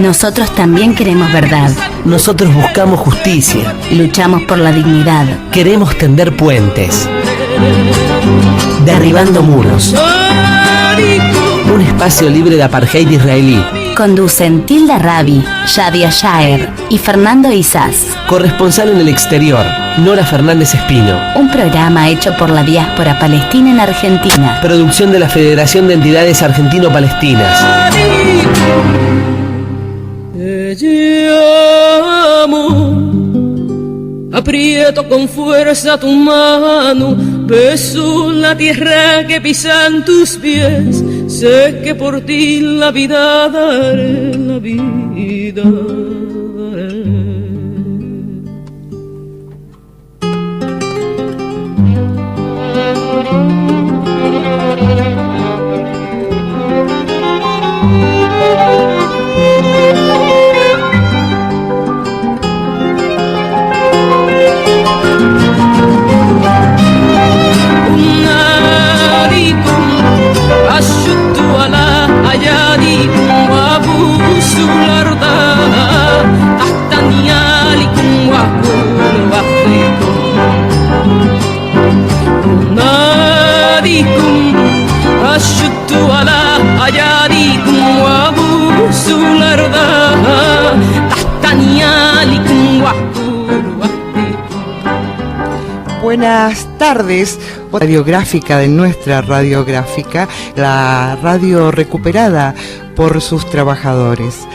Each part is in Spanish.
Nosotros también queremos verdad. Nosotros buscamos justicia. Luchamos por la dignidad. Queremos tender puentes. Derribando muros. Un espacio libre de apartheid israelí. Conducen Tilda Rabi, Shadia Shaer y Fernando Isás. Corresponsal en el exterior, Nora Fernández Espino. Un programa hecho por la diáspora palestina en Argentina. Producción de la Federación de Entidades Argentino-Palestinas. Te llamo, aprieto con fuerza tu mano, beso la tierra que pisan tus pies, sé que por ti la vida daré, la vida daré. Buenas tardes, radiográfica de nuestra radiográfica, la radio recuperada por sus trabajadores.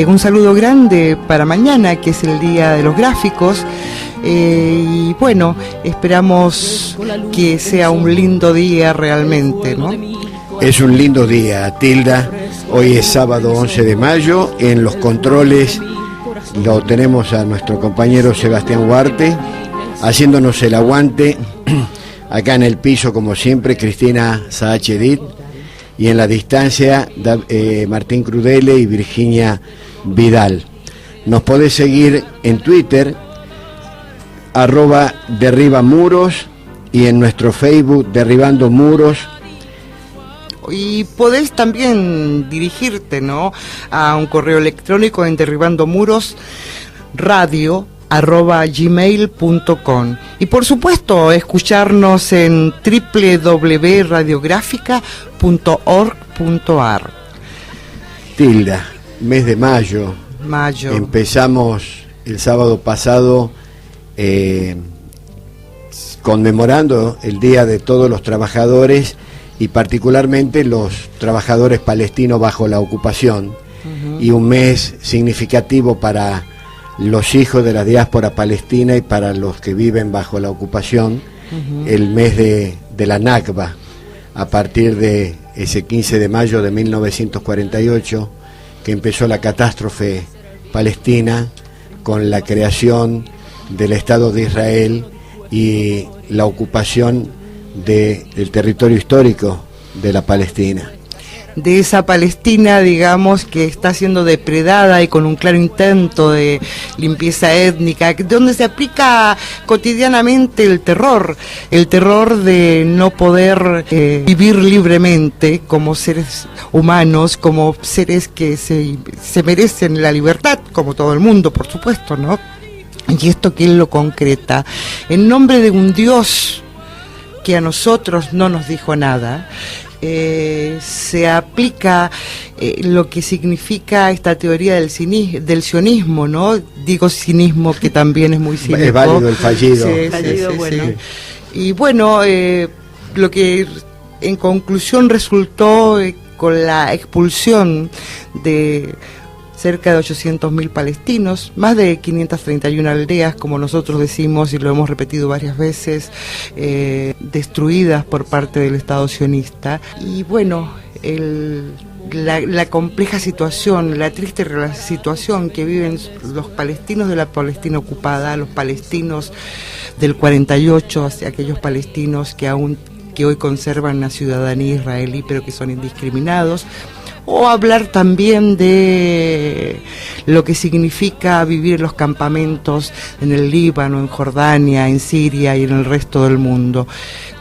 Un saludo grande para mañana, que es el Día de los Gráficos, y bueno, esperamos que sea un lindo día realmente, ¿no? Es un lindo día, Tilda. Hoy es sábado 11 de mayo, en los controles lo tenemos a nuestro compañero Sebastián Huarte, haciéndonos el aguante, acá en el piso como siempre Cristina Saachedit, y en la distancia Martín Crudele y Virginia Vidal. Nos podés seguir en Twitter, @derribamuros, y en nuestro Facebook Derribando Muros. Y podés también dirigirte, ¿no?, a un correo electrónico en derribandomuros@gmail.com, y por supuesto escucharnos en www.radiografica.org.ar. Tilda, mes de mayo. Empezamos el sábado pasado conmemorando el Día de Todos los Trabajadores, y particularmente los trabajadores palestinos bajo la ocupación, y un mes significativo para los hijos de la diáspora palestina y para los que viven bajo la ocupación, el mes de la Nakba, a partir de ese 15 de mayo de 1948, que empezó la catástrofe palestina con la creación del Estado de Israel y la ocupación del territorio histórico de la Palestina. De esa Palestina, digamos, que está siendo depredada y con un claro intento de limpieza étnica, donde se aplica cotidianamente el terror de no poder vivir libremente como seres humanos, como seres que se merecen la libertad, como todo el mundo, por supuesto, ¿no? Y esto que él lo concreta, en nombre de un Dios que a nosotros no nos dijo nada, se aplica lo que significa esta teoría del sionismo, ¿no? Digo cinismo, que también es muy cínico. Es válido el fallido. Sí, bueno. Sí. Y bueno, lo que en conclusión resultó con la expulsión de cerca de 800.000 palestinos, más de 531 aldeas, como nosotros decimos y lo hemos repetido varias veces, destruidas por parte del Estado sionista. Y bueno, la compleja situación, la triste situación que viven los palestinos de la Palestina ocupada, los palestinos del 48, aquellos palestinos que hoy conservan una ciudadanía israelí pero que son indiscriminados, o hablar también de lo que significa vivir en los campamentos en el Líbano, en Jordania, en Siria y en el resto del mundo,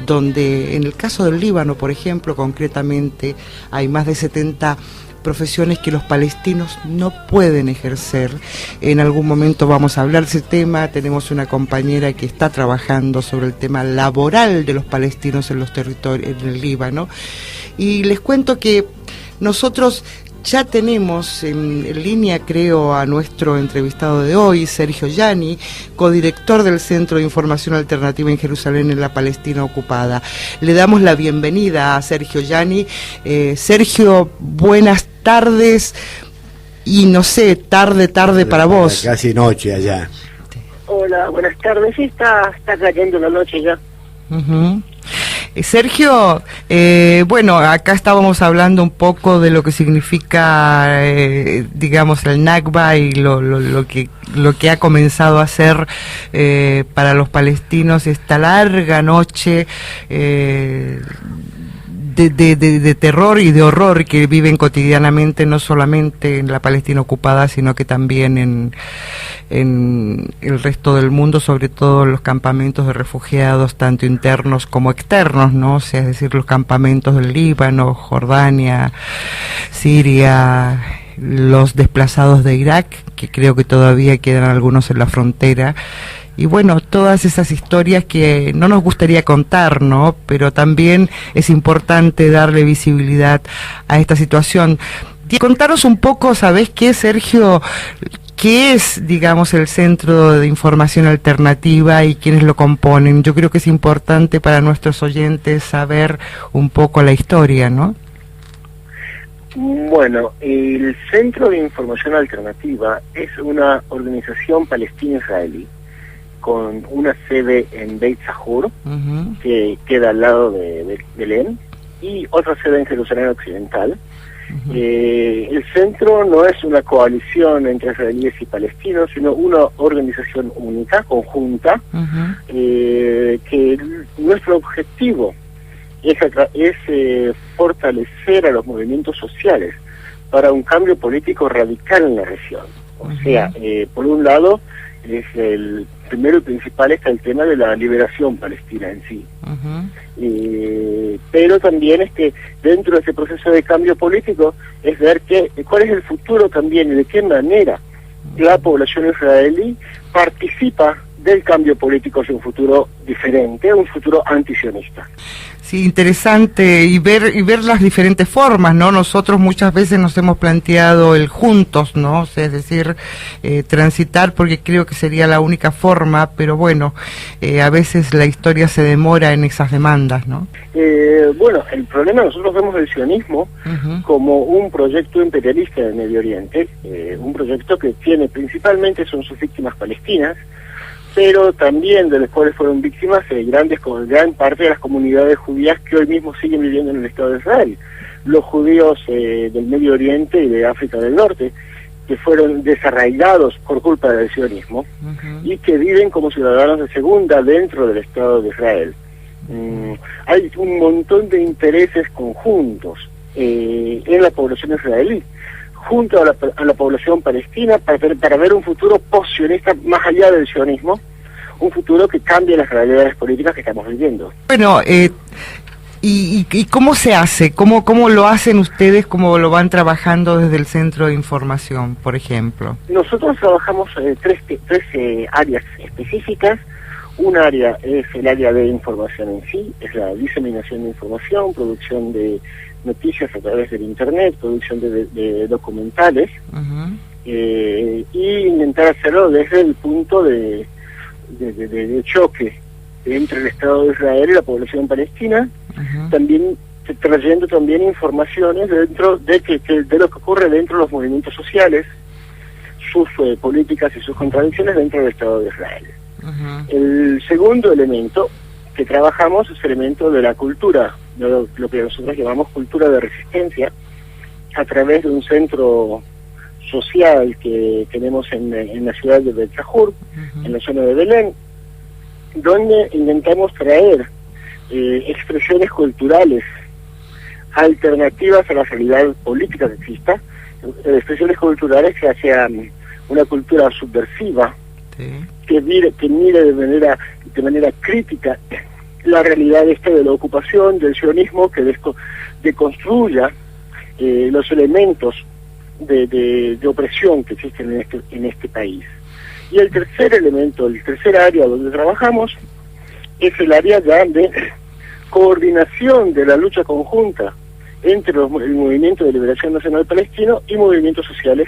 donde en el caso del Líbano, por ejemplo, concretamente, hay más de 70 profesiones que los palestinos no pueden ejercer. En algún momento vamos a hablar de ese tema. Tenemos una compañera que está trabajando sobre el tema laboral de los palestinos en los territorios, en el Líbano. Y les cuento que nosotros ya tenemos en línea, creo, a nuestro entrevistado de hoy, Sergio Yani, codirector del Centro de Información Alternativa en Jerusalén, en la Palestina ocupada. Le damos la bienvenida a Sergio Yani. Sergio, buenas tardes, y no sé, tarde para vos. Casi noche allá. Hola, buenas tardes. Sí, está cayendo la noche ya. Uh-huh. Sergio, bueno, acá estábamos hablando un poco de lo que significa, digamos, el Nakba y lo que ha comenzado a ser para los palestinos esta larga noche de terror y de horror que viven cotidianamente, no solamente en la Palestina ocupada, sino que también en el resto del mundo, sobre todo en los campamentos de refugiados, tanto internos como externos, ¿no? O sea, es decir, los campamentos del Líbano, Jordania, Siria, los desplazados de Irak, que creo que todavía quedan algunos en la frontera. Y bueno, todas esas historias que no nos gustaría contar, ¿no? Pero también es importante darle visibilidad a esta situación. Contaros un poco, ¿sabés qué, Sergio? ¿Qué es, digamos, el Centro de Información Alternativa y quiénes lo componen? Yo creo que es importante para nuestros oyentes saber un poco la historia, ¿no? Bueno, el Centro de Información Alternativa es una organización palestina-israelí con una sede en Beit Sahur, que queda al lado de Belén, y otra sede en Jerusalén Occidental. El centro no es una coalición entre israelíes y palestinos, sino una organización única, conjunta, que nuestro objetivo es fortalecer a los movimientos sociales para un cambio político radical en la región. O sea, por un lado, es el primero y principal está el tema de la liberación palestina en sí. Pero también es que dentro de ese proceso de cambio político es ver cuál es el futuro también y de qué manera la población israelí participa del cambio político hacia un futuro diferente, un futuro antisionista. Sí, interesante, y ver las diferentes formas, ¿no? Nosotros muchas veces nos hemos planteado el juntos, ¿no? O sea, es decir, transitar, porque creo que sería la única forma, pero bueno, a veces la historia se demora en esas demandas, ¿no? Bueno, el problema, nosotros vemos el sionismo como un proyecto imperialista del Medio Oriente, un proyecto que tiene principalmente son sus víctimas palestinas, pero también de los cuales fueron víctimas gran parte de las comunidades judías que hoy mismo siguen viviendo en el Estado de Israel. Los judíos del Medio Oriente y de África del Norte, que fueron desarraigados por culpa del sionismo y que viven como ciudadanos de segunda dentro del Estado de Israel. Hay un montón de intereses conjuntos en la población israelí, junto a la población palestina, para ver un futuro post-sionista más allá del sionismo, un futuro que cambie las realidades políticas que estamos viviendo. Bueno, ¿y cómo se hace? ¿Cómo lo hacen ustedes? ¿Cómo lo van trabajando desde el Centro de Información, por ejemplo? Nosotros trabajamos tres áreas específicas. Un área es el área de información en sí, es la diseminación de información, producción de noticias a través del internet, producción de documentales, y intentar hacerlo desde el punto de choque entre el Estado de Israel y la población palestina, también trayendo también informaciones dentro de lo que ocurre dentro de los movimientos sociales, sus políticas y sus contradicciones dentro del Estado de Israel. El segundo elemento que trabajamos es el elemento de la cultura, de lo que nosotros llamamos cultura de resistencia, a través de un centro social que tenemos en la ciudad de Beit Sahur, en la zona de Belén, donde intentamos traer expresiones culturales alternativas a la realidad política que exista, expresiones culturales que sean una cultura subversiva, que mire de manera crítica la realidad de la ocupación, del sionismo, que deconstruya los elementos de opresión que existen en este país. Y el tercer elemento, el tercer área donde trabajamos es el área ya de coordinación de la lucha conjunta entre el Movimiento de Liberación Nacional Palestino y movimientos sociales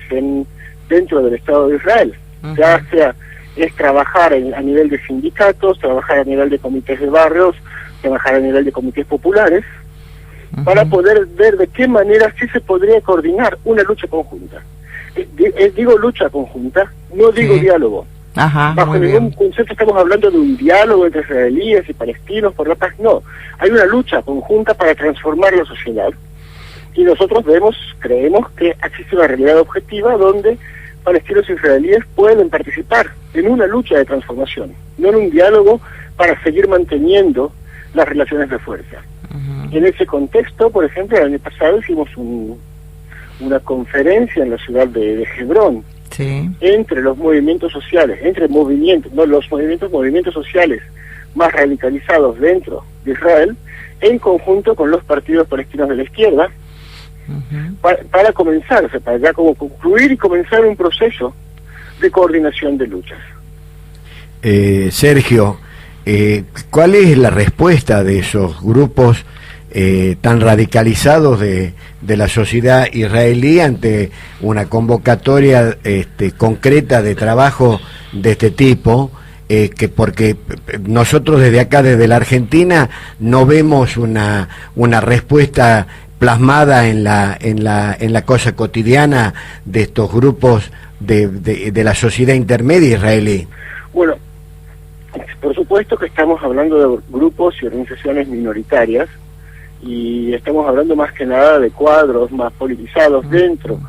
dentro del Estado de Israel. Ya sea es trabajar a nivel de sindicatos, trabajar a nivel de comités de barrios, trabajar a nivel de comités populares, para poder ver de qué manera sí se podría coordinar una lucha conjunta. Digo lucha conjunta, no digo diálogo. Bajo ningún concepto estamos hablando de un diálogo entre israelíes y palestinos por la paz, no. Hay una lucha conjunta para transformar la sociedad. Y nosotros creemos que existe una realidad objetiva donde palestinos e israelíes pueden participar en una lucha de transformación, no en un diálogo para seguir manteniendo las relaciones de fuerza. En ese contexto, por ejemplo, el año pasado hicimos una conferencia en la ciudad de Hebrón, entre los movimientos sociales, los movimientos sociales más radicalizados dentro de Israel, en conjunto con los partidos palestinos de la izquierda, para comenzar, o sea, para ya como concluir y comenzar un proceso de coordinación de luchas. Sergio, ¿cuál es la respuesta de esos grupos tan radicalizados de la sociedad israelí ante una convocatoria concreta de trabajo de este tipo? Porque nosotros desde acá, desde la Argentina, no vemos una respuesta plasmada en la cosa cotidiana de estos grupos de la sociedad intermedia israelí. Bueno, por supuesto que estamos hablando de grupos y organizaciones minoritarias, y estamos hablando más que nada de cuadros más politizados dentro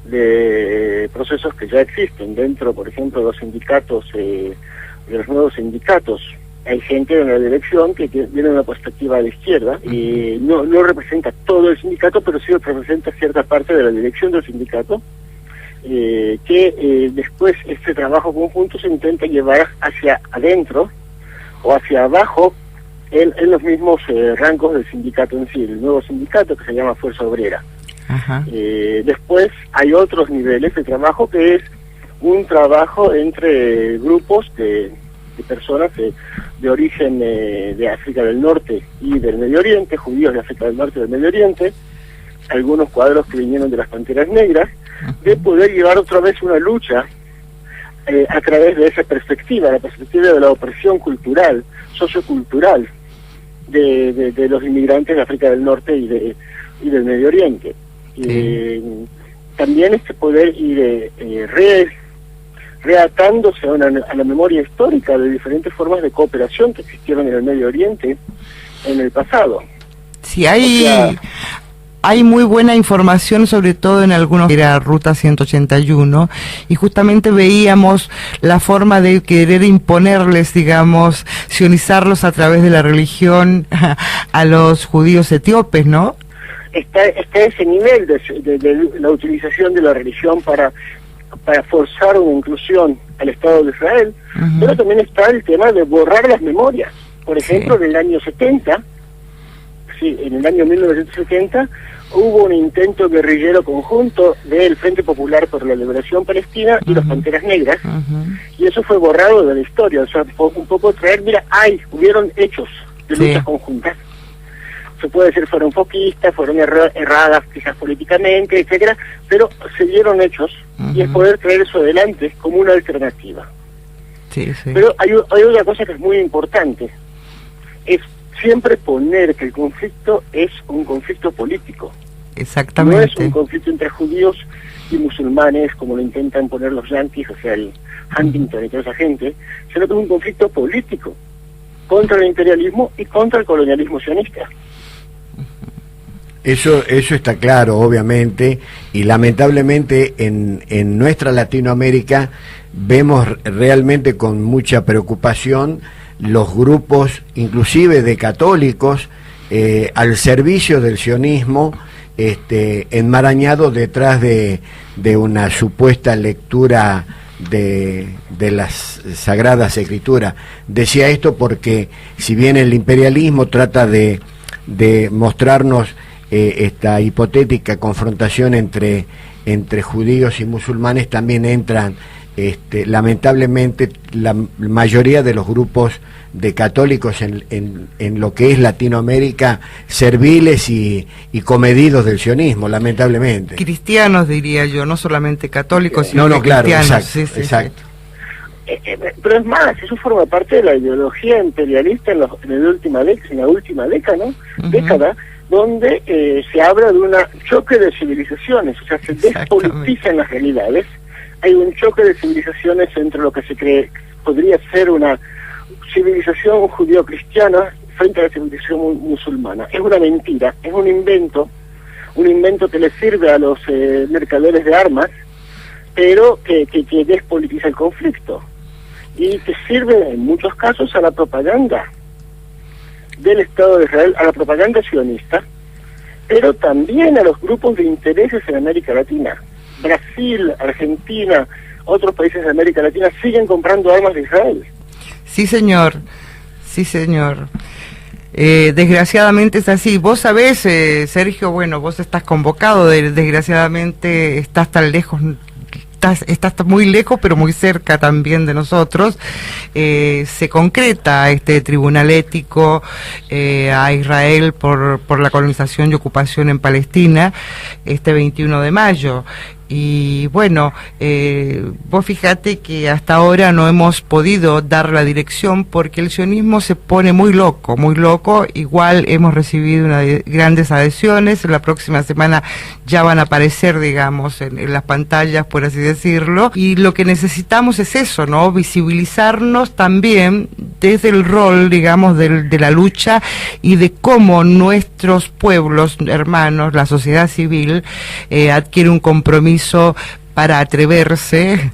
de procesos que ya existen, dentro, por ejemplo, de los sindicatos, de los nuevos sindicatos. Hay gente en la dirección que tiene una perspectiva de la izquierda y no representa todo el sindicato, pero sí representa cierta parte de la dirección del sindicato, que después este trabajo conjunto se intenta llevar hacia adentro o hacia abajo en los mismos rangos del sindicato en sí, el nuevo sindicato que se llama Fuerza Obrera. Después hay otros niveles de trabajo que es un trabajo entre grupos de personas de origen de África del Norte y del Medio Oriente, judíos de África del Norte y del Medio Oriente, algunos cuadros que vinieron de las Panteras Negras, de poder llevar otra vez una lucha a través de esa perspectiva, la perspectiva de la opresión cultural, sociocultural de los inmigrantes de África del Norte y del Medio Oriente. También poder ir reatándose a la memoria histórica de diferentes formas de cooperación que existieron en el Medio Oriente en el pasado. Sí, hay muy buena información, sobre todo en algunos, era Ruta 181, y justamente veíamos la forma de querer imponerles, digamos, sionizarlos a través de la religión a los judíos etíopes, ¿no? Está ese nivel de la utilización de la religión para forzar una inclusión al Estado de Israel, pero también está el tema de borrar las memorias. Por ejemplo, en el año 70, en el año 1970, hubo un intento guerrillero conjunto del Frente Popular por la Liberación Palestina y las Panteras Negras, y eso fue borrado de la historia. O sea, un poco traer, hubieron hechos de luchas conjuntas. Se puede decir fueron foquistas, fueron erradas quizás políticamente, etcétera, pero se dieron hechos, y es poder traer eso adelante como una alternativa. Pero hay otra cosa que es muy importante, es siempre poner que el conflicto es un conflicto político. Exactamente. No es un conflicto entre judíos y musulmanes, como lo intentan poner los yanquis, o sea, el Huntington y toda esa gente, sino que es un conflicto político contra el imperialismo y contra el colonialismo sionista. Eso está claro, obviamente, y lamentablemente en nuestra Latinoamérica vemos realmente con mucha preocupación los grupos, inclusive de católicos, al servicio del sionismo, enmarañados detrás de una supuesta lectura de las Sagradas Escrituras. Decía esto porque si bien el imperialismo trata de mostrarnos esta hipotética confrontación entre judíos y musulmanes, también entran lamentablemente la mayoría de los grupos de católicos en lo que es Latinoamérica, serviles y comedidos del sionismo, lamentablemente. Cristianos, diría yo, no solamente católicos, sino claro, cristianos. exacto, exacto. Pero es más, eso forma parte de la ideología imperialista en la última década, ¿no? Década, donde se habla de un choque de civilizaciones, o sea, se despolitizan las realidades. Hay un choque de civilizaciones entre lo que se cree podría ser una civilización judío-cristiana frente a la civilización musulmana. Es una mentira, es un invento que le sirve a los mercaderes de armas, pero que despolitiza el conflicto y que sirve en muchos casos a la propaganda del Estado de Israel, a la propaganda sionista, pero también a los grupos de intereses en América Latina. Brasil, Argentina, otros países de América Latina siguen comprando armas de Israel. Sí, señor. Sí, señor. Desgraciadamente es así. Vos sabés, Sergio, bueno, vos estás convocado, desgraciadamente estás tan lejos, estás muy lejos, pero muy cerca también de nosotros. Se concreta este tribunal ético a Israel por la colonización y ocupación en Palestina este 21 de mayo. Y bueno, vos fíjate que hasta ahora no hemos podido dar la dirección porque el sionismo se pone muy loco. Igual hemos recibido grandes adhesiones. La próxima semana ya van a aparecer, digamos, en las pantallas, por así decirlo. Y lo que necesitamos es eso, ¿no? Visibilizarnos también desde el rol, digamos, de la lucha y de cómo nuestros pueblos hermanos, la sociedad civil, adquiere un compromiso para atreverse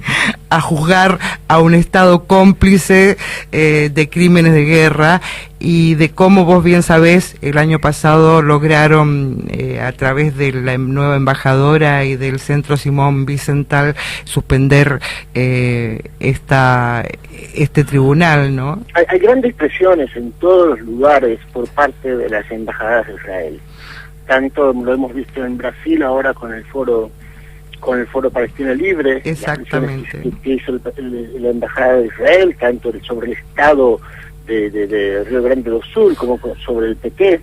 a juzgar a un Estado cómplice de crímenes de guerra, y de cómo vos bien sabés, el año pasado lograron a través de la nueva embajadora y del Centro Simón Wiesenthal suspender este tribunal, ¿no? Hay grandes presiones en todos los lugares por parte de las embajadas de Israel. Tanto lo hemos visto en Brasil ahora con el Foro Palestina Libre, exactamente, que hizo la Embajada de Israel, tanto sobre el Estado de Río Grande do Sul como sobre el PT.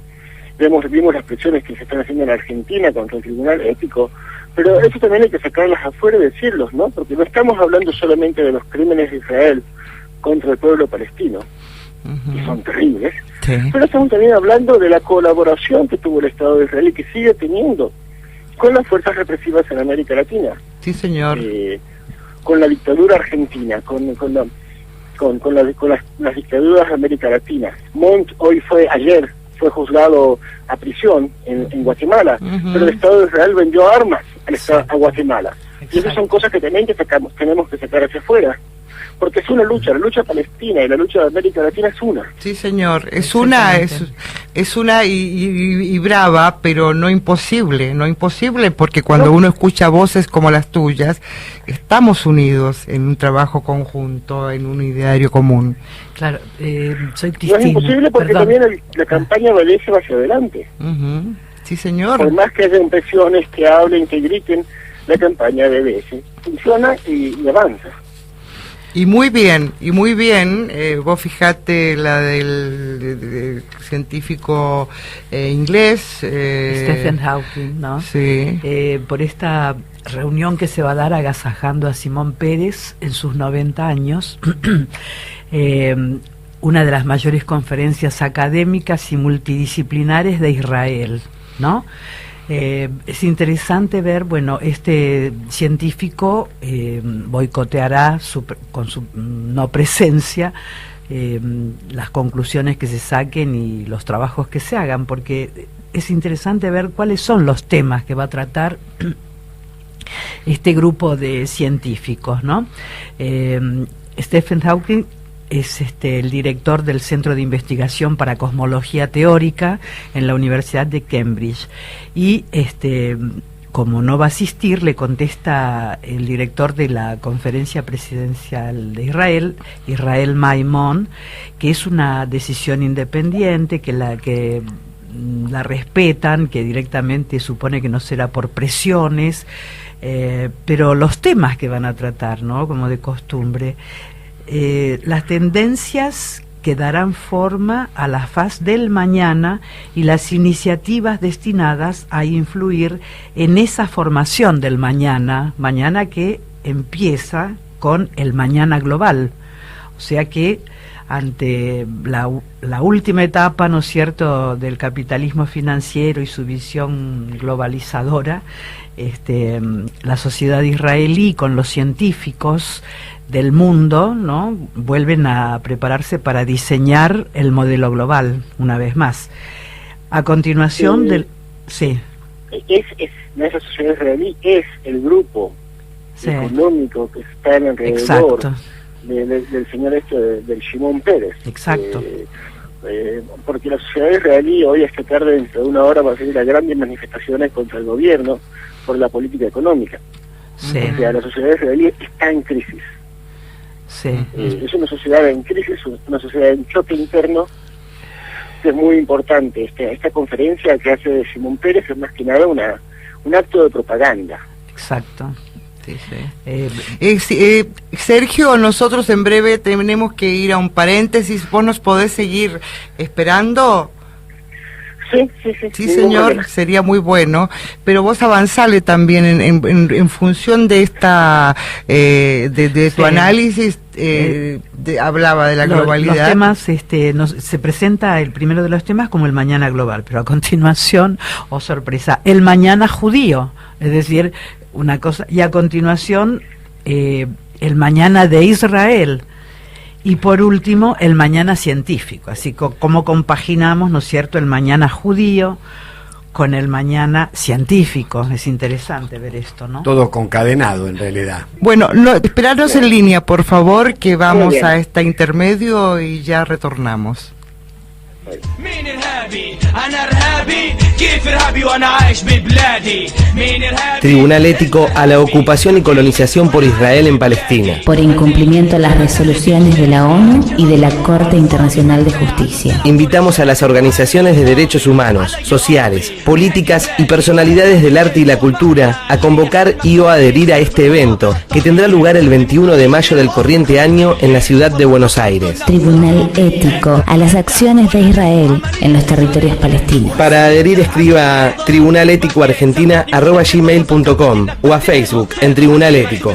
Vimos las presiones que se están haciendo en Argentina contra el Tribunal Ético, pero eso también hay que sacarlas afuera y decirlos, ¿no? Porque no estamos hablando solamente de los crímenes de Israel contra el pueblo palestino, que son terribles, pero estamos también hablando de la colaboración que tuvo el Estado de Israel y que sigue teniendo con las fuerzas represivas en América Latina. Sí, señor. Con la dictadura argentina, con las dictaduras de América Latina. Montt ayer fue juzgado a prisión en Guatemala, pero el Estado de Israel vendió armas a Guatemala. Exacto. Y esas son cosas que también tenemos que sacar hacia afuera. Porque es una lucha, la lucha palestina y la lucha de América Latina es una. Sí, señor, es una y brava, pero no imposible, porque cuando uno escucha voces como las tuyas, estamos unidos en un trabajo conjunto, en un ideario común. Claro, soy Cristina. No es imposible porque también la campaña obedece hacia adelante. Sí, señor. Por más que haya presiones, que hablen, que griten, la campaña obedece, funciona y avanza. Y muy bien, vos fijate la del científico inglés Stephen Hawking, ¿no? Sí. Por esta reunión que se va a dar agasajando a Simón Pérez en sus 90 años, una de las mayores conferencias académicas y multidisciplinares de Israel, ¿no? Es interesante ver, bueno, este científico boicoteará con su no presencia las conclusiones que se saquen y los trabajos que se hagan, porque es interesante ver cuáles son los temas que va a tratar este grupo de científicos, ¿no? Stephen Hawking es el director del Centro de Investigación para Cosmología Teórica en la Universidad de Cambridge. Y como no va a asistir, le contesta el director de la Conferencia Presidencial de Israel, Israel Maimon, que es una decisión independiente, que la respetan, que directamente supone que no será por presiones, pero los temas que van a tratar, ¿no? Como de costumbre, las tendencias que darán forma a la faz del mañana y las iniciativas destinadas a influir en esa formación del mañana que empieza con el mañana global. O sea que ante la última etapa, ¿no es cierto?, del capitalismo financiero y su visión globalizadora, la sociedad israelí con los científicos del mundo, ¿no?, vuelven a prepararse para diseñar el modelo global una vez más. A continuación esa sociedad israelí es el grupo económico que está en alrededor. Exacto. Del señor del Shimon Peres. Exacto. Porque la sociedad israelí hoy, esta tarde, dentro de una hora, va a salir a grandes manifestaciones contra el gobierno por la política económica. Sí. O sea, la sociedad israelí está en crisis. Sí. Es una sociedad en crisis, una sociedad en choque interno. Es muy importante. Esta conferencia que hace Shimon Peres es más que nada un acto de propaganda. Exacto. Sí, sí. Sergio, nosotros en breve tenemos que ir a un paréntesis. ¿Vos nos podés seguir esperando? Sí, señor, sería muy bueno, pero vos avanzale también en función de esta de tu análisis. Hablaba de la globalidad. Los temas, se presenta el primero de los temas como el mañana global, pero a continuación, sorpresa, el mañana judío, es decir, una cosa, y a continuación el mañana de Israel, y por último el mañana científico, así como compaginamos, ¿no es cierto?, el mañana judío con el mañana científico. Es interesante ver esto, ¿no? Todo concadenado en realidad. Bueno, esperarnos en línea, por favor, que vamos a este intermedio y ya retornamos. Tribunal Ético a la ocupación y colonización por Israel en Palestina. Por incumplimiento a las resoluciones de la ONU y de la Corte Internacional de Justicia. Invitamos a las organizaciones de derechos humanos, sociales, políticas y personalidades del arte y la cultura a convocar y o adherir a este evento, que tendrá lugar el 21 de mayo del corriente año en la ciudad de Buenos Aires. Tribunal Ético a las acciones de Israel en los territorios palestinos. Para adherir, escriba tribunaléticoargentina@gmail.com o a Facebook en Tribunal Ético.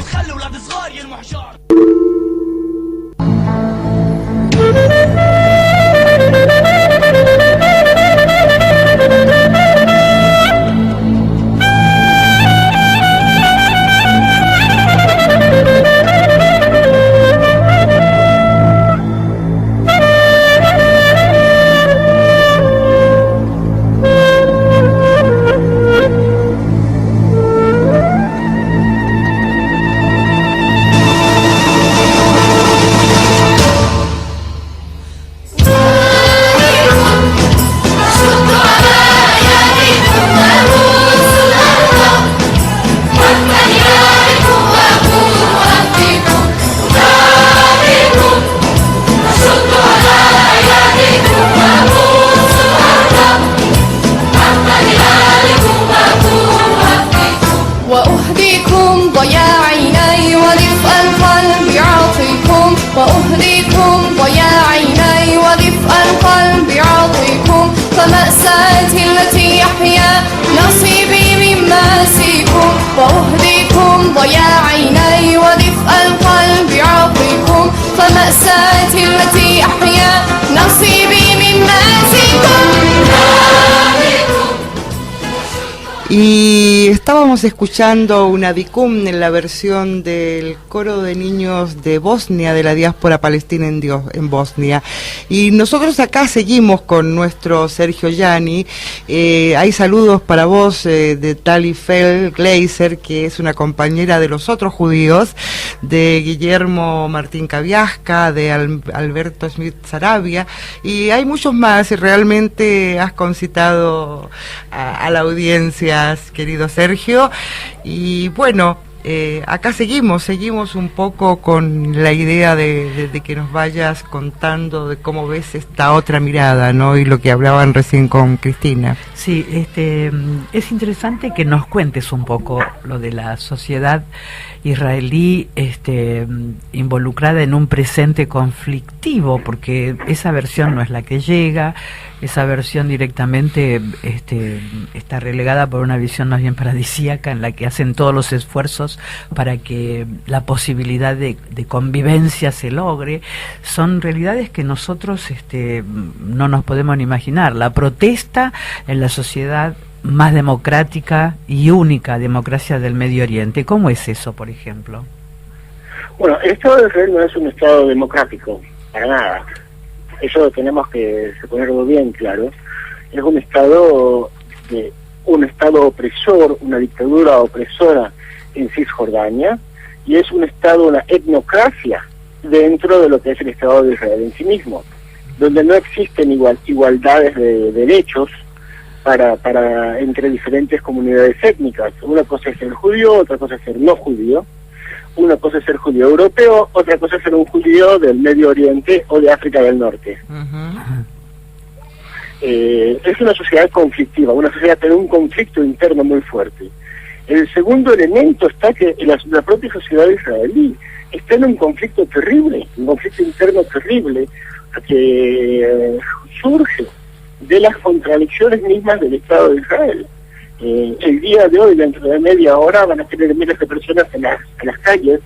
Y estábamos escuchando una Dicum en la versión del coro de niños de Bosnia, de la diáspora palestina en Bosnia. Y nosotros acá seguimos con nuestro Sergio Yanni. Hay saludos para vos de Tali Fel Gleiser, que es una compañera de los otros judíos, de Guillermo Martín Caviasca, de Alberto Smith Sarabia, y hay muchos más, y realmente has concitado a la audiencia, querido Sergio. Y bueno, acá seguimos un poco con la idea de que nos vayas contando de cómo ves esta otra mirada, ¿no? Y lo que hablaban recién con Cristina. Sí, es interesante que nos cuentes un poco lo de la sociedad israelí involucrada en un presente conflictivo, porque esa versión no es la que llega, esa versión directamente está relegada por una visión más bien paradisíaca en la que hacen todos los esfuerzos para que la posibilidad de convivencia se logre. Son realidades que nosotros no nos podemos ni imaginar. La protesta en la sociedad más democrática y única democracia del Medio Oriente. ¿Cómo es eso, por ejemplo? Bueno, el Estado de Israel no es un Estado democrático, para nada. Eso tenemos que ponerlo bien claro. Es un Estado opresor, una dictadura opresora en Cisjordania, y es un Estado, una etnocracia dentro de lo que es el Estado de Israel en sí mismo, donde no existen igualdades de derechos para entre diferentes comunidades étnicas. Una cosa es ser judío, otra cosa es ser no judío. Una cosa es ser judío europeo, otra cosa es ser un judío del Medio Oriente o de África del Norte. Es una sociedad conflictiva, una sociedad que tiene un conflicto interno muy fuerte. El segundo elemento está que la propia sociedad israelí está en un conflicto terrible, un conflicto interno terrible que surge de las contradicciones mismas del Estado de Israel. El día de hoy, dentro de media hora, van a tener miles de personas en las calles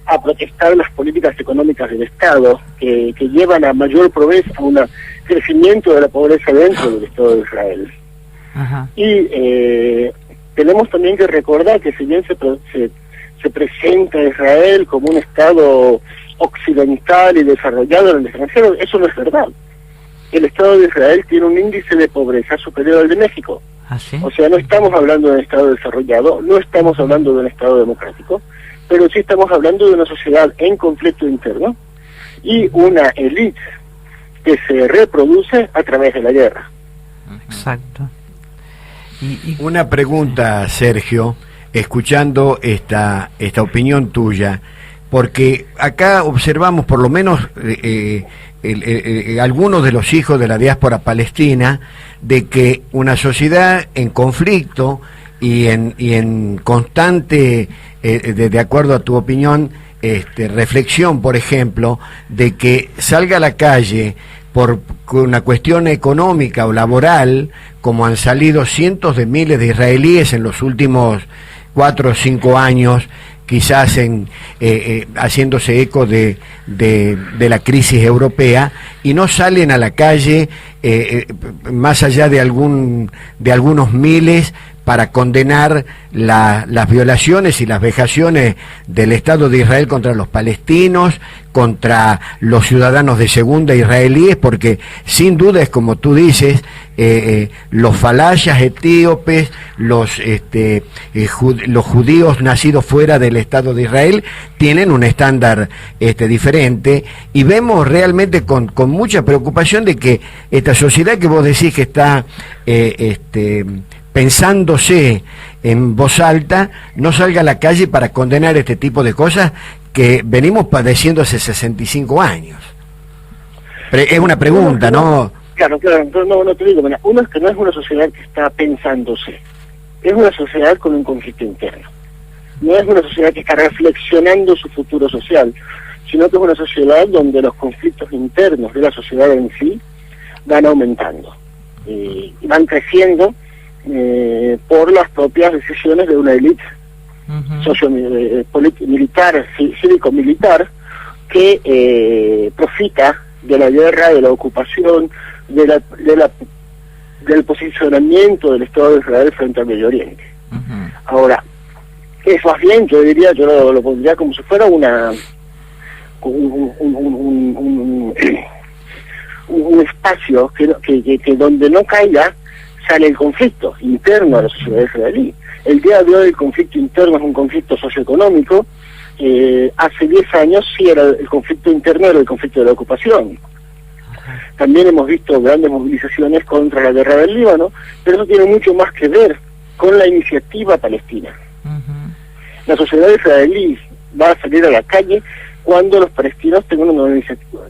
a protestar las políticas económicas del Estado que llevan a mayor pobreza, a un crecimiento de la pobreza dentro del Estado de Israel. Ajá. Y tenemos también que recordar que si bien se presenta a Israel como un Estado occidental y desarrollado en el extranjero, eso no es verdad. El Estado de Israel tiene un índice de pobreza superior al de México. ¿Ah, sí? O sea, no estamos hablando de un Estado desarrollado, no estamos hablando de un Estado democrático, pero sí estamos hablando de una sociedad en conflicto interno y una élite que se reproduce a través de la guerra. Exacto. Una pregunta, Sergio, escuchando esta opinión tuya, porque acá observamos por lo menos algunos de los hijos de la diáspora palestina, de que una sociedad en conflicto y en constante, de acuerdo a tu opinión, reflexión, por ejemplo, de que salga a la calle por una cuestión económica o laboral, como han salido cientos de miles de israelíes en los últimos 4 o 5 años, quizás haciéndose eco de la crisis europea, y no salen a la calle más allá de algunos miles para condenar las violaciones y las vejaciones del Estado de Israel contra los palestinos, contra los ciudadanos de segunda israelíes, porque sin duda es como tú dices, los falayas etíopes, los judíos nacidos fuera del Estado de Israel tienen un estándar diferente, y vemos realmente con mucha preocupación de que esta sociedad que vos decís que está pensándose en voz alta, no salga a la calle para condenar este tipo de cosas que venimos padeciendo hace 65 años. Es una pregunta, ¿no? Claro, no te digo, uno es que no es una sociedad que está pensándose, es una sociedad con un conflicto interno. No es una sociedad que está reflexionando su futuro social, sino que es una sociedad donde los conflictos internos de la sociedad en sí van aumentando y van creciendo por las propias decisiones de una élite militar, cívico-militar, que profita de la guerra, de la ocupación, del posicionamiento del Estado de Israel frente al Medio Oriente. Ahora, es más bien, yo lo pondría como si fuera un espacio que donde no caiga sale el conflicto interno a la sociedad israelí. El día de hoy el conflicto interno es un conflicto socioeconómico. Hace 10 años sí era el conflicto interno, era el conflicto de la ocupación. También hemos visto grandes movilizaciones contra la guerra del Líbano, pero eso tiene mucho más que ver con la iniciativa palestina. La sociedad israelí va a salir a la calle cuando los palestinos tengan una iniciativa,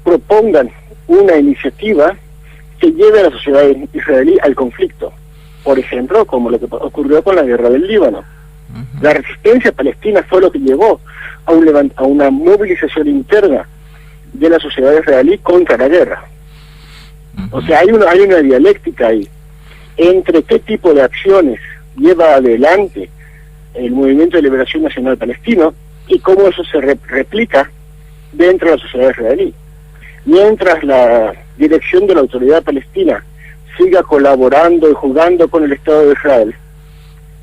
propongan una iniciativa que lleve a la sociedad israelí al conflicto. Por ejemplo, como lo que ocurrió con la guerra del Líbano. La resistencia palestina fue lo que llevó a una movilización interna de la sociedad israelí contra la guerra. O sea, hay una dialéctica ahí entre qué tipo de acciones lleva adelante el Movimiento de Liberación Nacional Palestino y cómo eso se replica dentro de la sociedad israelí. Mientras la dirección de la autoridad palestina siga colaborando y jugando con el Estado de Israel,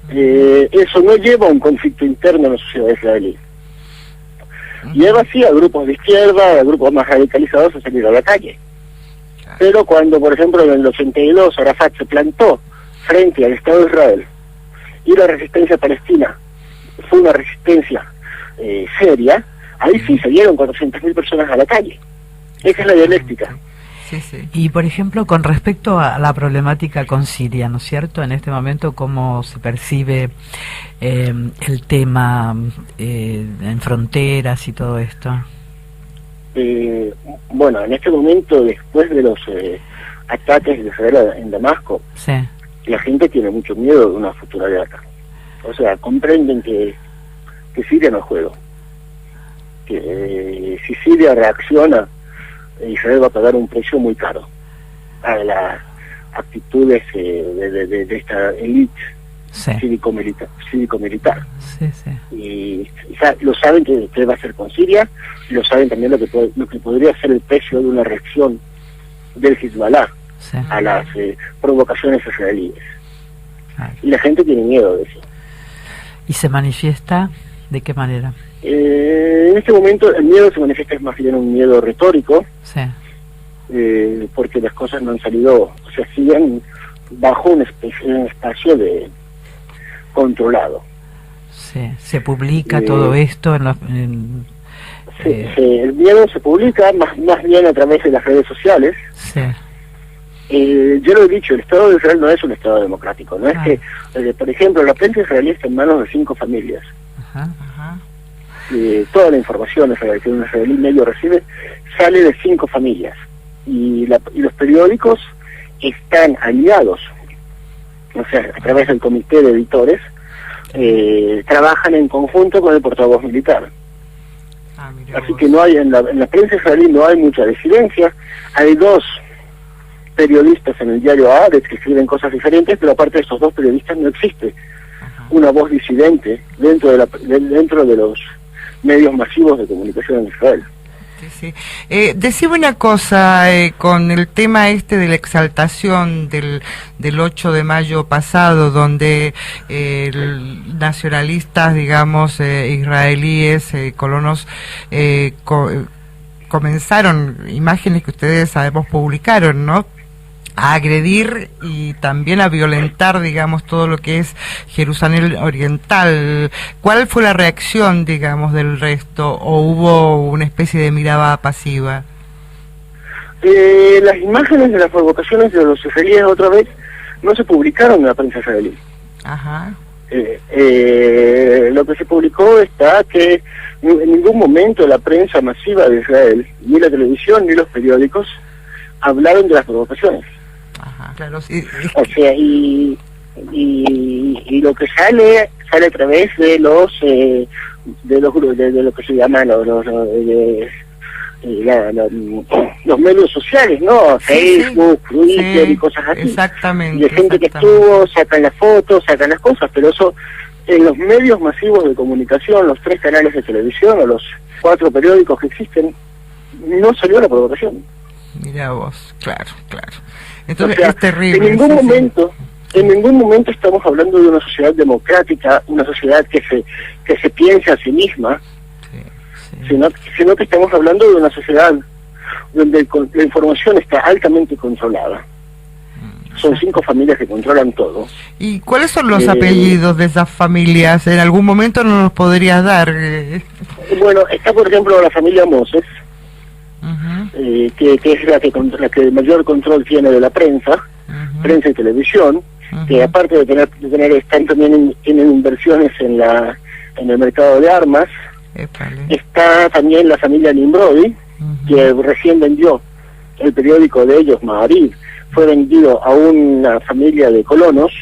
eso no lleva a un conflicto interno en la sociedad israelí. Lleva sí a grupos de izquierda, a grupos más radicalizados a salir a la calle. Pero cuando, por ejemplo, en el 82 Arafat se plantó frente al Estado de Israel y la resistencia palestina fue una resistencia seria, ahí sí salieron 400.000 personas a la calle. Esa es la dialéctica. Sí, sí. Y, por ejemplo, con respecto a la problemática con Siria, ¿no es cierto? En este momento, ¿cómo se percibe el tema en fronteras y todo esto? Bueno, en este momento, después de los ataques de Israel en Damasco, sí, la gente tiene mucho miedo de una futura guerra. O sea, comprenden que Siria no es juego. Que si Siria reacciona, Israel va a pagar un precio muy caro a las actitudes de esta élite sí, cívico-militar. Sí, sí. Y lo saben que va a hacer con Siria, y lo saben también lo que podría ser el precio de una reacción del Hezbollah sí, a las provocaciones israelíes. Claro. Y la gente tiene miedo de eso. ¿Y se manifiesta de qué manera? En este momento el miedo se manifiesta es más bien un miedo retórico, Sí, porque las cosas no han salido, o sea, siguen bajo un espacio de controlado. sí. ¿Se publica todo esto en los... el miedo se publica más bien a través de las redes sociales. Sí, Yo lo he dicho, el Estado de Israel no es un Estado democrático, no claro, es que, por ejemplo, la prensa israelí está en manos de 5 familias. ajá, ajá, Toda la información que un israelí medio recibe sale de 5 familias, y los periódicos están aliados, o sea, a través del comité de editores, trabajan en conjunto con el portavoz militar. Así que no hay en la prensa israelí no hay mucha disidencia. Hay 2 periodistas en el diario Haaretz que escriben cosas diferentes, pero aparte de esos 2 periodistas no existe una voz disidente dentro de los medios masivos de comunicación en Israel. Sí, sí. Decime una cosa, con el tema de la exaltación del 8 de mayo pasado, donde nacionalistas, digamos, israelíes, colonos, comenzaron, imágenes que ustedes sabemos publicaron, ¿no?, a agredir y también a violentar, digamos, todo lo que es Jerusalén Oriental. ¿Cuál fue la reacción, digamos, del resto? ¿O hubo una especie de mirada pasiva? Las imágenes de las provocaciones de los israelíes otra vez no se publicaron en la prensa israelí. Ajá. Lo que se publicó está que en ningún momento la prensa masiva de Israel, ni la televisión ni los periódicos, hablaron de las provocaciones. Ajá, claro, sí. O sea, y lo que sale a través de los grupos, de lo que se llaman los medios sociales, ¿no? Facebook, Twitter y cosas así. Exactamente. Y de gente que estuvo, sacan las fotos, sacan las cosas, pero eso en los medios masivos de comunicación, los 3 canales de televisión o los 4 periódicos que existen, no salió la provocación. Mira vos, claro. Entonces, o sea, es terrible. En ningún momento estamos hablando de una sociedad democrática, una sociedad que se piensa a sí misma, sino que estamos hablando de una sociedad donde la información está altamente controlada. Son 5 familias que controlan todo. ¿Y cuáles son los apellidos de esas familias? En algún momento no nos podrías dar. Bueno, está por ejemplo la familia Moses, que es la que mayor control tiene de la prensa, prensa y televisión, que aparte de tener están también tienen inversiones en la en el mercado de armas. Épale. Está también la familia Nimrodi, que recién vendió el periódico de ellos, Maariv. Fue vendido a una familia de colonos,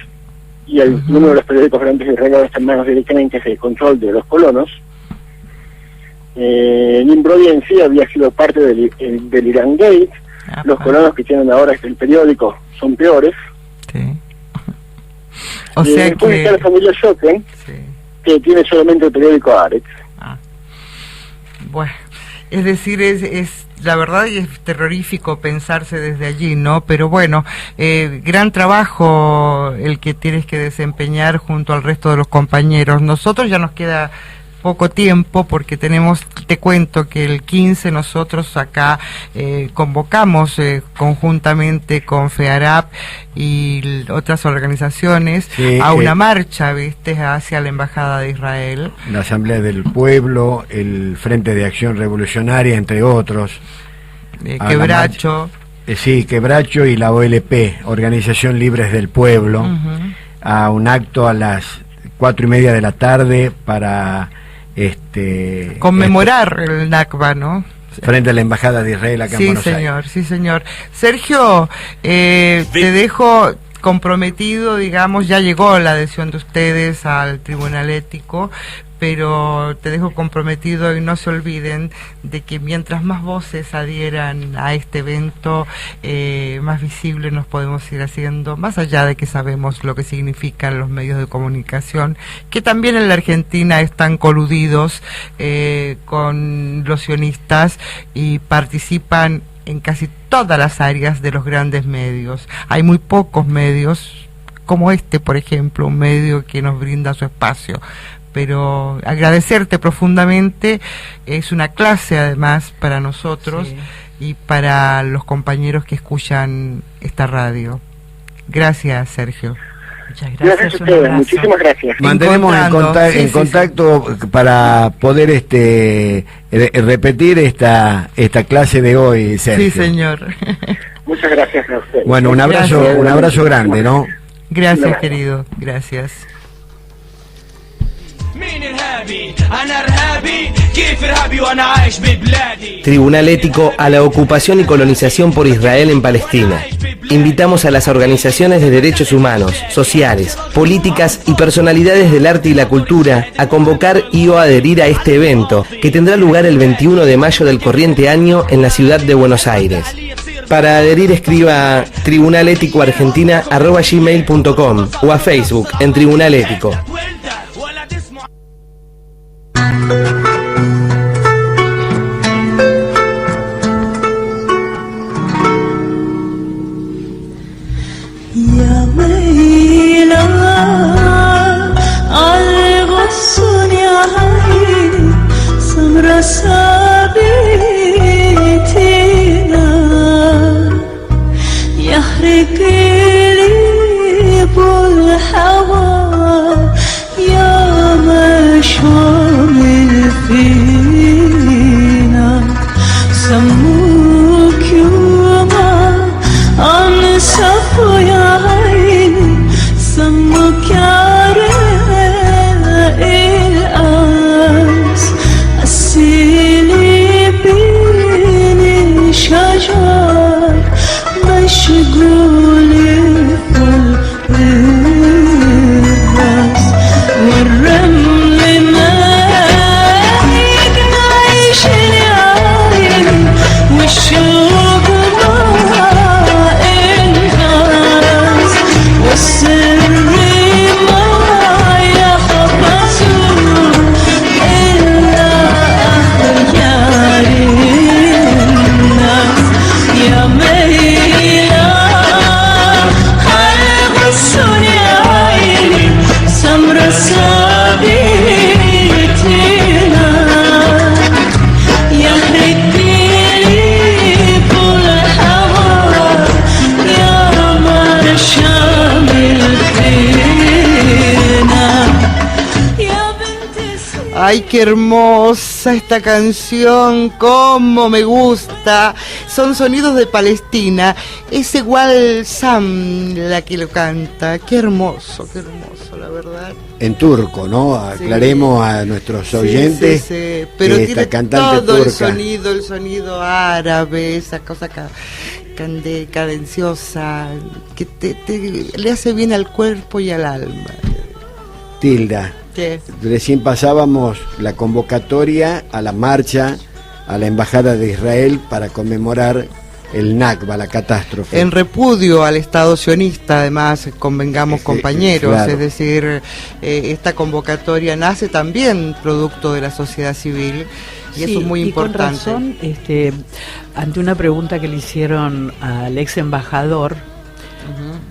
y uno de los periódicos grandes de Israel está en manos directamente del control de los colonos. Nimrodi en sí había sido parte del Iran Gate. Los colonos que tienen ahora el periódico son peores. Sí. O sea después que... está la familia Shoken, Sí. que tiene solamente el periódico Haaretz. Bueno, es decir, es la verdad, y es terrorífico pensarse desde allí, ¿no? Pero bueno, gran trabajo el que tienes que desempeñar junto al resto de los compañeros. Nosotros ya nos queda poco tiempo porque te cuento que el 15 nosotros acá convocamos conjuntamente con FEARAP y otras organizaciones a una marcha, ¿viste?, hacia la Embajada de Israel. La Asamblea del Pueblo, el Frente de Acción Revolucionaria, entre otros. Quebracho. Sí, Quebracho y la OLP, Organización Libres del Pueblo, a un acto a las 4:30 de la tarde para conmemorar el Nakba, ¿no? Frente a la Embajada de Israel acá en Buenos Aires. Sí, señor. Sergio, te dejo comprometido, digamos, ya llegó la adhesión de ustedes al Tribunal Ético, pero te dejo comprometido y no se olviden de que mientras más voces adhieran a este evento, más visible nos podemos ir haciendo, más allá de que sabemos lo que significan los medios de comunicación, que también en la Argentina están coludidos con los sionistas y participan en casi todas las áreas de los grandes medios. Hay muy pocos medios, como este, por ejemplo, un medio que nos brinda su espacio. Pero agradecerte profundamente, es una clase además para nosotros y para los compañeros que escuchan esta radio. Gracias, Sergio. Muchas Gracias a ustedes, muchísimas gracias. Mantenemos en contacto para poder repetir esta clase de hoy, Sergio. Sí, señor. Muchas gracias a ustedes. Bueno, un abrazo grande, ¿no? Gracias, querido. Gracias. Tribunal Ético a la ocupación y colonización por Israel en Palestina. Invitamos a las organizaciones de derechos humanos, sociales, políticas y personalidades del arte y la cultura a convocar y o adherir a este evento, que tendrá lugar el 21 de mayo del corriente año en la ciudad de Buenos Aires. Para adherir escriba tribunaléticoargentina@gmail.com o a Facebook en Tribunal Ético. Ay, qué hermosa esta canción, cómo me gusta. Son sonidos de Palestina. Es igual Sam la que lo canta. Qué hermoso, la la verdad. En turco, ¿no? Aclaremos a nuestros oyentes. Sí. Pero que tiene esta cantante todo turca, el sonido árabe, esa cosa cadenciosa, que le hace bien al cuerpo y al alma. Tilda, ¿Qué? recién pasábamos la convocatoria a la marcha a la Embajada de Israel para conmemorar el Nakba, la catástrofe. En repudio al Estado sionista, además, convengamos compañeros, claro. Es decir, esta convocatoria nace también producto de la sociedad civil y eso es muy importante. Con razón, ante una pregunta que le hicieron al ex embajador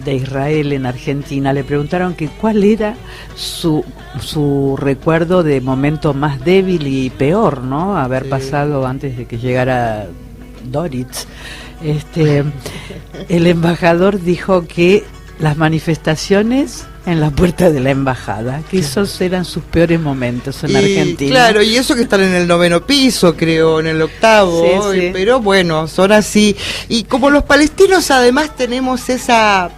de Israel en Argentina, le preguntaron que cuál era su recuerdo de momento más débil y peor, ¿no? Haber pasado antes de que llegara Doritz. El embajador dijo que las manifestaciones en la puerta de la embajada, que esos eran sus peores momentos en Argentina. Claro, y eso que están en el 9º piso, creo, en el 8º, Sí. pero bueno, son así. Y como los palestinos además tenemos esa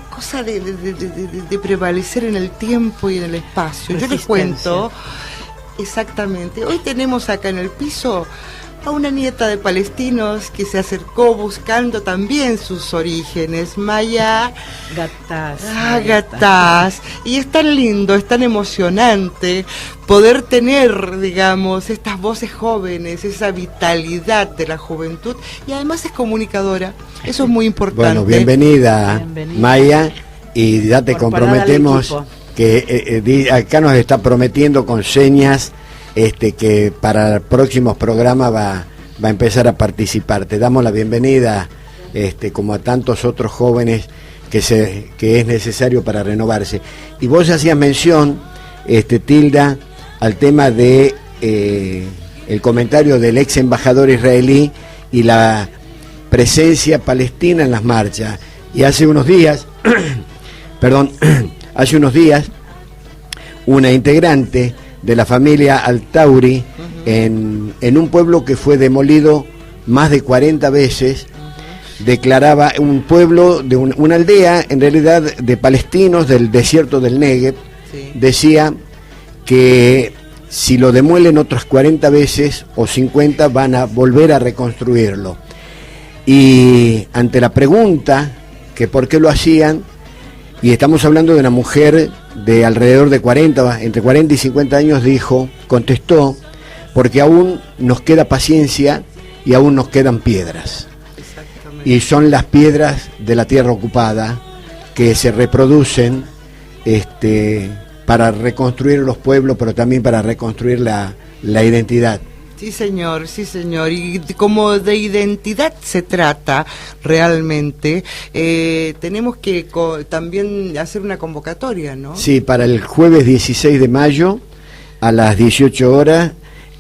cosa de prevalecer en el tiempo y en el espacio. Yo les cuento exactamente. Hoy tenemos acá en el piso a una nieta de palestinos que se acercó buscando también sus orígenes, Maya Gataz. Y es tan lindo, es tan emocionante poder tener, digamos, estas voces jóvenes, esa vitalidad de la juventud, y además es comunicadora. Eso es muy importante. Bueno, bienvenida. Maya, y ya te comprometemos que acá nos está prometiendo con señas que para próximos programas va a empezar a participar. Te damos la bienvenida, como a tantos otros jóvenes que es necesario para renovarse. Y vos hacías mención, Tilda, al tema de el comentario del ex embajador israelí y la presencia palestina en las marchas. Y hace unos días, una integrante de la familia Altauri, en un pueblo que fue demolido más de 40 veces, declaraba un pueblo, de una aldea, en realidad de palestinos del desierto del Negev, decía que si lo demuelen otras 40 veces o 50 van a volver a reconstruirlo. Y ante la pregunta que por qué lo hacían, y estamos hablando de una mujer de alrededor de entre 40 y 50 años, contestó, porque aún nos queda paciencia y aún nos quedan piedras. Y son las piedras de la tierra ocupada que se reproducen para reconstruir los pueblos, pero también para reconstruir la identidad. Sí, señor, y como de identidad se trata realmente, tenemos que también hacer una convocatoria, ¿no? Sí, para el jueves 16 de mayo a las 18 horas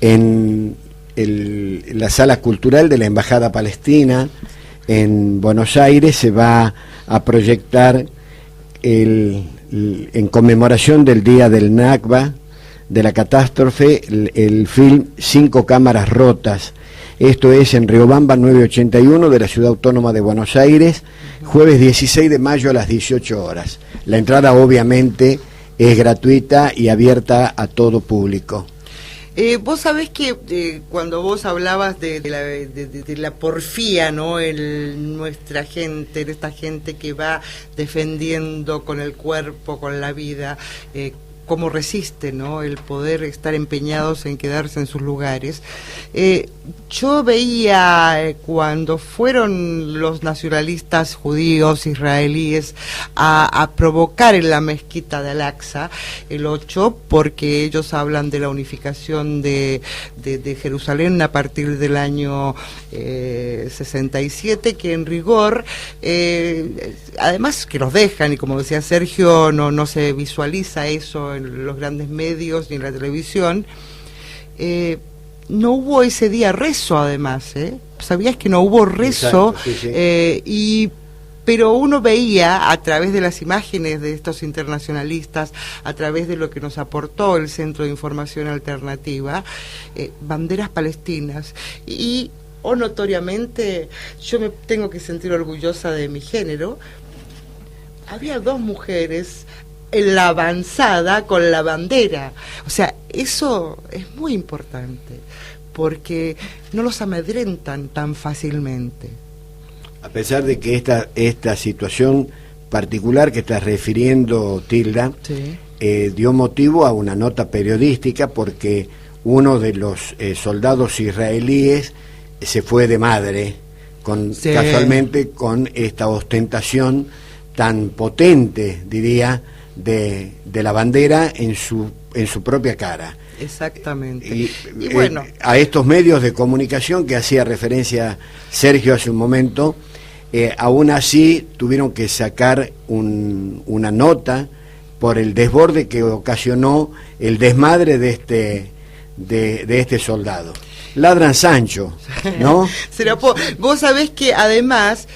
en la sala cultural de la Embajada Palestina en Buenos Aires se va a proyectar en conmemoración del día del Nakba, de la catástrofe, el film 5 cámaras rotas. Esto es en Riobamba 981 de la Ciudad Autónoma de Buenos Aires, jueves 16 de mayo a las 18 horas. La entrada obviamente es gratuita y abierta a todo público. Vos sabés que cuando vos hablabas de la porfía, ¿no? Nuestra gente, esta gente que va defendiendo con el cuerpo, con la vida, cómo resiste, ¿no? El poder estar empeñados en quedarse en sus lugares. Yo veía cuando fueron los nacionalistas judíos israelíes a provocar en la mezquita de Al-Aqsa el 8, porque ellos hablan de la unificación de Jerusalén a partir del año 67, que en rigor, además que los dejan, y como decía Sergio, no se visualiza eso en los grandes medios ni en la televisión. No hubo ese día rezo, además, ¿sabías que no hubo rezo? Exacto, sí. Pero uno veía a través de las imágenes de estos internacionalistas, a través de lo que nos aportó el Centro de Información Alternativa, banderas palestinas, y notoriamente yo me tengo que sentir orgullosa de mi género. Había 2 mujeres en la avanzada con la bandera. O sea, eso es muy importante, porque no los amedrentan tan fácilmente. A pesar de que esta situación particular que estás refiriendo, Tilda, Sí. Dio motivo a una nota periodística, porque uno de los soldados israelíes se fue de madre, Sí. casualmente con esta ostentación tan potente, diría, de la bandera en su propia cara. Exactamente. Y bueno, a estos medios de comunicación que hacía referencia Sergio hace un momento, aún así tuvieron que sacar una nota por el desborde que ocasionó el desmadre de este soldado. Ladran Sancho, ¿no? Vos sabés que además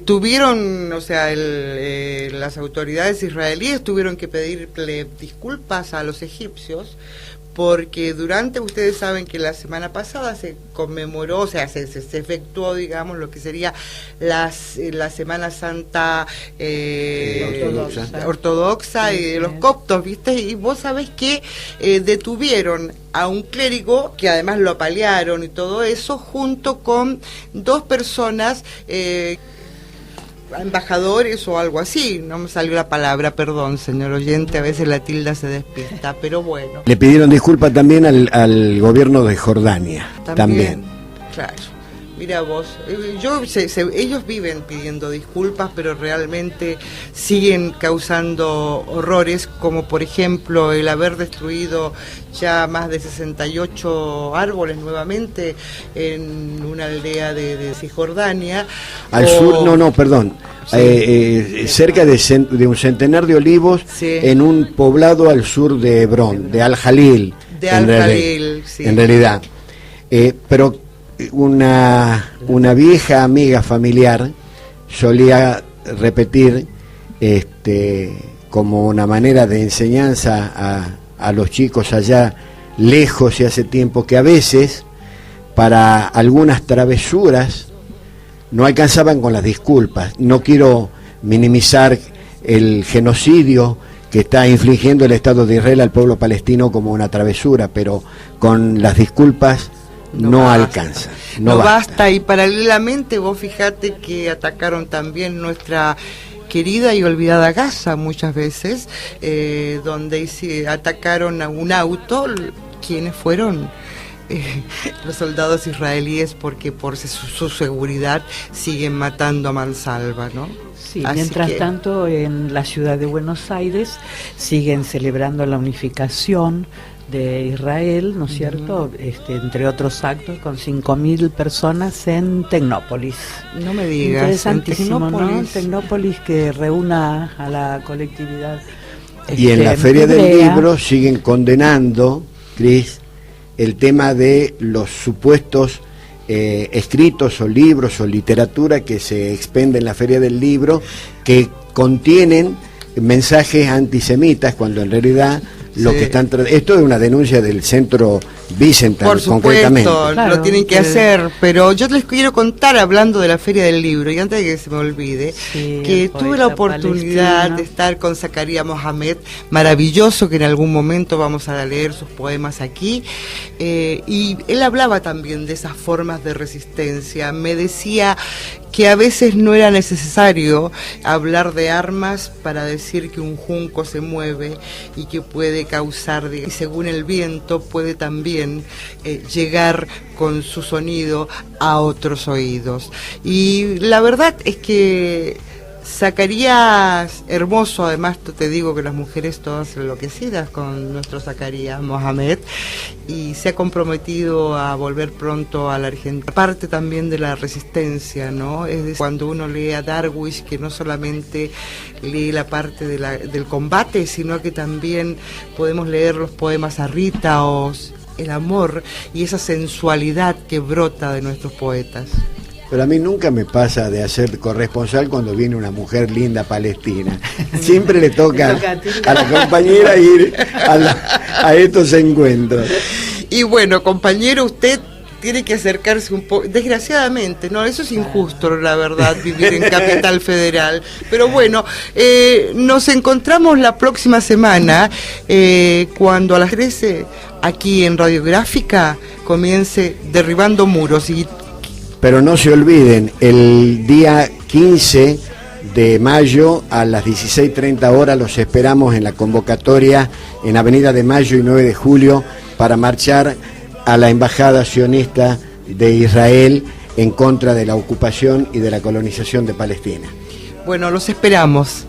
tuvieron, o sea, las autoridades israelíes tuvieron que pedirle disculpas a los egipcios, porque ustedes saben que la semana pasada se conmemoró, o sea, se efectuó, digamos, lo que sería la Semana Santa ortodoxa y de los coptos, ¿viste? Y vos sabés que detuvieron a un clérigo, que además lo apalearon y todo eso, junto con 2 personas, embajadores o algo así, no me salió la palabra, perdón, señor oyente, a veces la tilda se despierta, pero bueno. Le pidieron disculpas también al gobierno de Jordania. También. Claro. Mira vos, ellos viven pidiendo disculpas, pero realmente siguen causando horrores, como por ejemplo el haber destruido ya más de 68 árboles nuevamente en una aldea de Cisjordania. Al sur, perdón, sí. Cerca de un centenar de olivos, sí, en un poblado al sur de Hebrón, de Al-Jalil. Sí. En realidad. Pero una vieja amiga familiar solía repetir como una manera de enseñanza a los chicos allá lejos y hace tiempo, que a veces para algunas travesuras no alcanzaban con las disculpas. No quiero minimizar el genocidio que está infligiendo el Estado de Israel al pueblo palestino como una travesura, pero con las disculpas no alcanza. No basta. Y paralelamente vos fijate que atacaron también nuestra querida y olvidada Gaza muchas veces, donde atacaron a un auto. ¿Quiénes fueron? Los soldados israelíes, porque por su seguridad siguen matando a mansalva, ¿no? Sí, mientras tanto en la ciudad de Buenos Aires siguen celebrando la unificación de Israel, ¿no es cierto? Entre otros actos, con 5.000 personas en Tecnópolis. No me digas. Interesantísimo, ¿no? Tecnópolis, que reúna a la colectividad. Y en la Feria del Libro siguen condenando, Cris, el tema de los supuestos escritos o libros o literatura que se expende en la Feria del Libro, que contienen mensajes antisemitas, cuando en realidad lo que están esto es una denuncia del Centro Wiesenthal, por supuesto, concretamente. Claro, lo tienen que hacer, pero yo les quiero contar, hablando de la Feria del Libro, y antes de que se me olvide, que tuve la oportunidad de estar con Zacarías Mohamed, maravilloso, que en algún momento vamos a leer sus poemas aquí, y él hablaba también de esas formas de resistencia. Me decía que a veces no era necesario hablar de armas para decir que un junco se mueve y que puede causar, y según el viento puede también llegar con su sonido a otros oídos. Y la verdad es que Zacarías, hermoso, además te digo que las mujeres todas enloquecidas con nuestro Zacarías Mohamed, y se ha comprometido a volver pronto a la Argentina. Parte también de la resistencia, ¿no? Es decir, cuando uno lee a Darwish, que no solamente lee la parte del combate, sino que también podemos leer los poemas a Rita o el amor y esa sensualidad que brota de nuestros poetas. Pero a mí nunca me pasa de hacer corresponsal cuando viene una mujer linda palestina. Siempre le toca a la compañera ir a estos encuentros. Y bueno, compañero, usted tiene que acercarse un poco, desgraciadamente, no, eso es injusto, la verdad, vivir en Capital Federal. Pero bueno, nos encontramos la próxima semana, cuando a las 13, aquí en Radiográfica, comience Derribando Muros. Pero no se olviden, el día 15 de mayo a las 16:30 horas los esperamos en la convocatoria en Avenida de Mayo y 9 de Julio para marchar a la Embajada Sionista de Israel en contra de la ocupación y de la colonización de Palestina. Bueno, los esperamos.